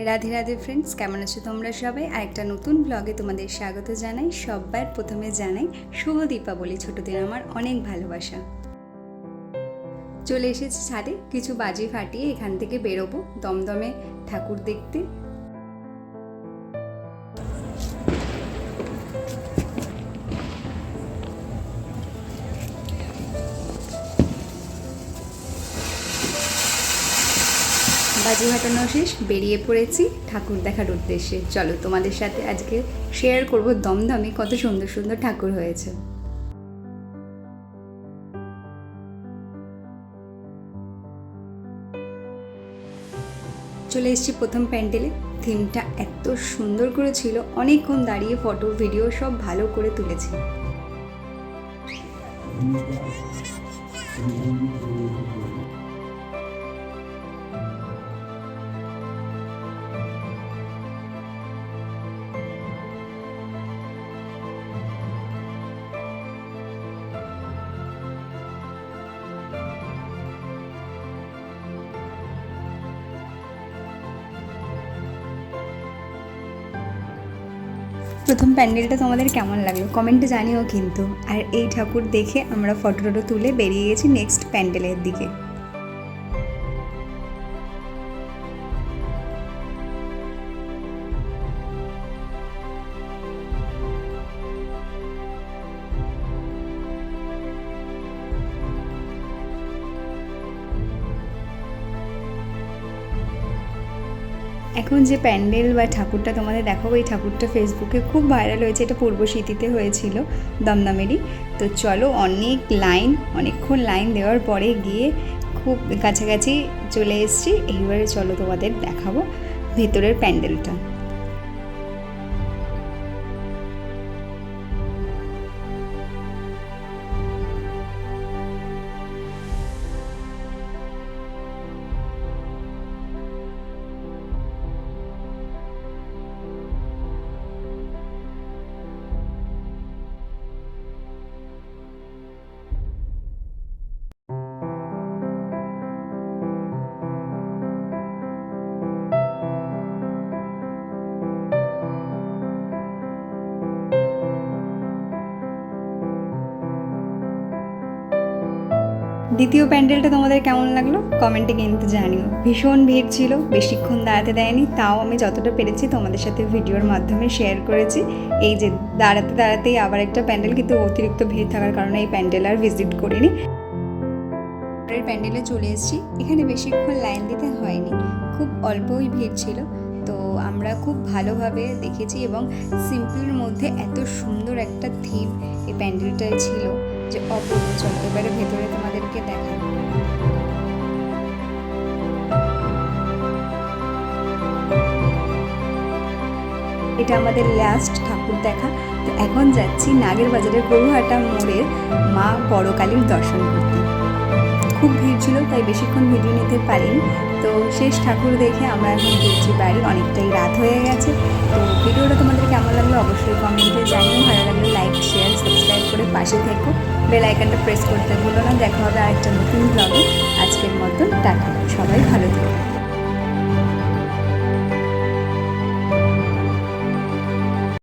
Radhe Radhe friends, কেমন আছো তোমরা সবাই? আরেকটা নতুন ব্লগে তোমাদের স্বাগত জানাই। সবার প্রথমে জানাই শুভ দীপাবলি। ছোটদের আমার অনেক ভালোবাসা। চলে এসেছি ছাদে, কিছু বাজি ফাটিয়ে এখান থেকে বেরোবো দমদমে ঠাকুর দেখতে। বাজি ফাটানো শেষ, বেরিয়ে পড়েছি ঠাকুর দেখার উদ্দেশ্যে। চলো তোমাদের সাথে আজকে শেয়ার করব দমদমে কত সুন্দর সুন্দর ঠাকুর হয়েছে। চলে এসেছি প্রথম প্যান্ডেলে। থিমটা এত সুন্দর করে ছিল, অনেকক্ষণ দাঁড়িয়ে ফটো ভিডিও সব ভালো করে তুলেছি। প্রথম প্যান্ডেলটা তোমাদের কেমন লাগলো কমেন্টে জানিও কিন্তু। আর এই ঠাকুর দেখে আমরা ফটো টটো তুলে বেরিয়ে গেছি নেক্সট প্যান্ডেলের দিকে। এখন যে প্যান্ডেল বা ঠাকুরটা তোমাদের দেখাবো, এই ঠাকুরটা ফেসবুকে খুব ভাইরাল হয়েছে। এটা পূর্ব স্মৃতিতে হয়েছিল দমদমেরই। তো চলো, অনেকক্ষণ লাইন দেওয়ার পরে গিয়ে খুব কাছাকাছি চলে এসেছি। এইবারে চলো তোমাদের দেখাবো ভেতরের প্যান্ডেলটা। দ্বিতীয় প্যান্ডেলটা তোমাদের কেমন লাগলো কমেন্টে কিন্তু জানিও। ভীষণ ভিড় ছিল, বেশিক্ষণ দাঁড়াতে দেয়নি, তাও আমি যতটা পেরেছি তোমাদের সাথে ভিডিওর মাধ্যমে শেয়ার করেছি। এই যে দাঁড়াতেই আবার একটা প্যান্ডেল, কিন্তু অতিরিক্ত ভিড় থাকার কারণে এই প্যান্ডেল আর ভিজিট করিনি। প্যান্ডেলে চলে এসেছি। এখানে বেশিক্ষণ লাইন দিতে হয়নি, খুব অল্পই ভিড় ছিল। তো আমরা খুব ভালোভাবে দেখেছি এবং সিম্পলের মধ্যে এত সুন্দর একটা থিম এই প্যান্ডেলটায় ছিল যে অপূর্ব। চলো এবারে ভেতরে তোমাদেরকে দেখাবো। এটা আমাদের লাস্ট ঠাকুর দেখা। তো এখন যাচ্ছি নাগের বাজারের গরুহাটা মোড়ের মা বড়কালীর দর্শন করতে। খুব ভিড় ছিল, তাই বেশিক্ষণ ভিডিও নিতে পারিনি। তো শেষ ঠাকুর দেখে আমরা এখন ফিরছি বাড়ি, অনেকটাই রাত হয়ে গেছে। তো ভিডিওটা তোমাদের কেমন লাগলো অবশ্যই কমেন্টে জানিও। ভালো লাগলে লাইক, শেয়ার, সাবস্ক্রাইব করে পাশে থেকো। বেল আইকনটা প্রেস করতে ভুলো না। দেখা হবে আরেকটা নতুন ব্লগে। আজকের মতন টাটা, সবাই ভালো থেকো।